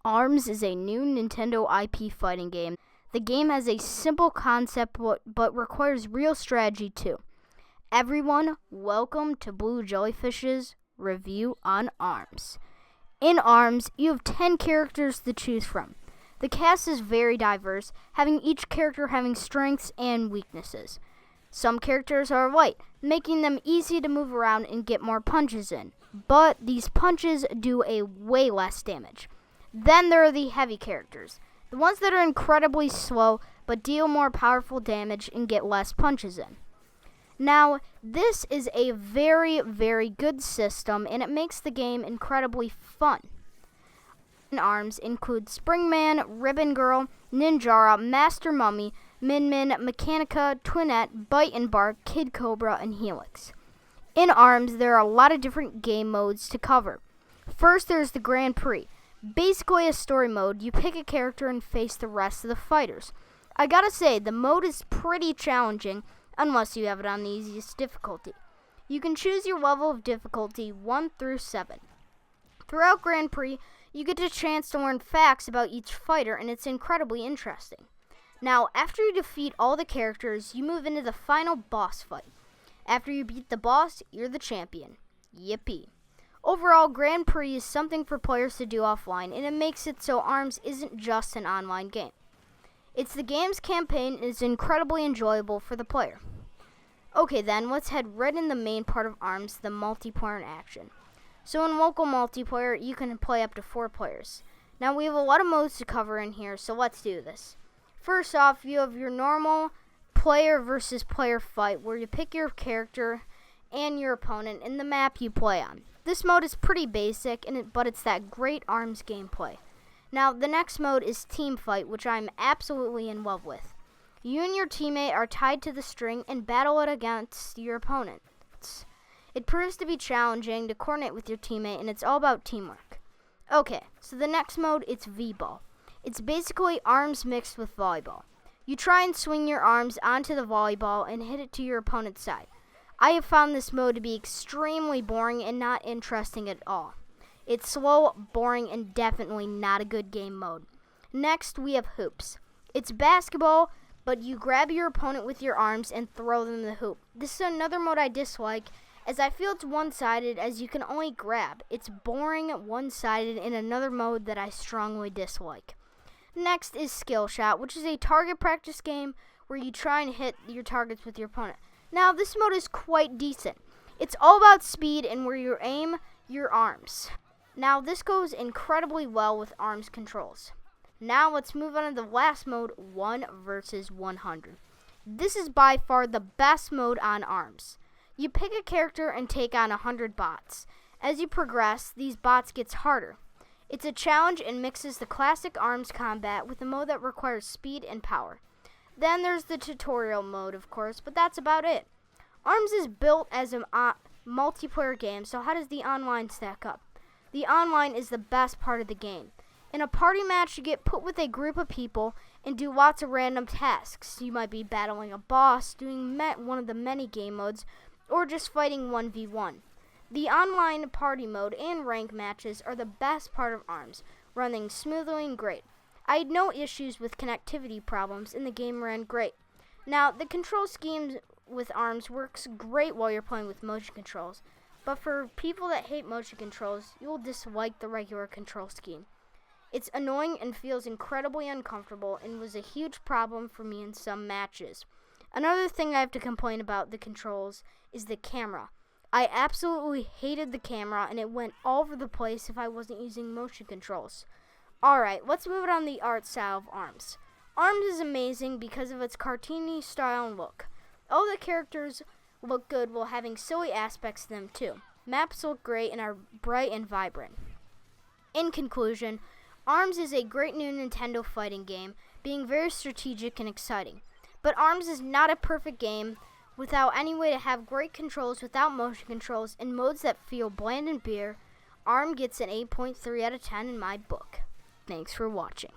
ARMS is a new Nintendo IP fighting game. The game has a simple concept but requires real strategy too. Everyone, welcome to Blue Jellyfish's review on ARMS. In ARMS, you have 10 characters to choose from. The cast is very diverse, having each character having strengths and weaknesses. Some characters are light, making them easy to move around and get more punches in, but these punches do a way less damage. Then there are the heavy characters, the ones that are incredibly slow but deal more powerful damage and get less punches in. Now, this is a very, very good system, and it makes the game incredibly fun. ARMS include Springman, Ribbon Girl, Ninjara, Master Mummy, Min Min, Mechanica, Twinette, Bite and Bark, Kid Cobra, and Helix. In ARMS, there are a lot of different game modes to cover. First, there's the Grand Prix. Basically a story mode. You pick a character and face the rest of the fighters. I gotta say, the mode is pretty challenging, unless you have it on the easiest difficulty. You can choose your level of difficulty 1 through 7. Throughout Grand Prix, you get a chance to learn facts about each fighter, and it's incredibly interesting. Now, after you defeat all the characters, you move into the final boss fight. After you beat the boss, you're the champion. Yippee. Overall, Grand Prix is something for players to do offline, and it makes it so ARMS isn't just an online game. It's the game's campaign and is incredibly enjoyable for the player. Okay then, let's head right in the main part of ARMS, the multiplayer in action. So in local multiplayer, you can play up to 4 players. Now we have a lot of modes to cover in here, so let's do this. First off, you have your normal player versus player fight, where you pick your character and your opponent in the map you play on. This mode is pretty basic, but it's that great ARMS gameplay. Now, the next mode is Team Fight, which I'm absolutely in love with. You and your teammate are tied to the string and battle it against your opponents. It proves to be challenging to coordinate with your teammate, and it's all about teamwork. Okay, so the next mode, it's V-Ball. It's basically ARMS mixed with volleyball. You try and swing your arms onto the volleyball and hit it to your opponent's side. I have found this mode to be extremely boring and not interesting at all. It's slow, boring, and definitely not a good game mode. Next, we have Hoops. It's basketball, but you grab your opponent with your arms and throw them in the hoop. This is another mode I dislike, as I feel it's one-sided, as you can only grab. It's boring, one-sided, and another mode that I strongly dislike. Next is Skill Shot, which is a target practice game where you try and hit your targets with your opponent. Now, this mode is quite decent. It's all about speed and where you aim your arms. Now, this goes incredibly well with ARMS controls. Now, let's move on to the last mode, 1 versus 100. This is by far the best mode on ARMS. You pick a character and take on 100 bots. As you progress, these bots gets harder. It's a challenge and mixes the classic ARMS combat with a mode that requires speed and power. Then there's the tutorial mode, of course, but that's about it. ARMS is built as a multiplayer game, so how does the online stack up? The online is the best part of the game. In a party match, you get put with a group of people and do lots of random tasks. You might be battling a boss, doing one of the many game modes, or just fighting 1v1. The online party mode and rank matches are the best part of ARMS, running smoothly and great. I had no issues with connectivity problems, and the game ran great. Now, the control scheme with ARMS works great while you're playing with motion controls, but for people that hate motion controls, you will dislike the regular control scheme. It's annoying and feels incredibly uncomfortable and was a huge problem for me in some matches. Another thing I have to complain about the controls is the camera. I absolutely hated the camera, and it went all over the place if I wasn't using motion controls. Alright, let's move on to the art style of ARMS. ARMS is amazing because of its cartoony style and look. All the characters look good while having silly aspects to them too. Maps look great and are bright and vibrant. In conclusion, ARMS is a great new Nintendo fighting game, being very strategic and exciting. But ARMS is not a perfect game without any way to have great controls without motion controls and modes that feel bland and bare. ARMS gets an 8.3 out of 10 in my book. Thanks for watching.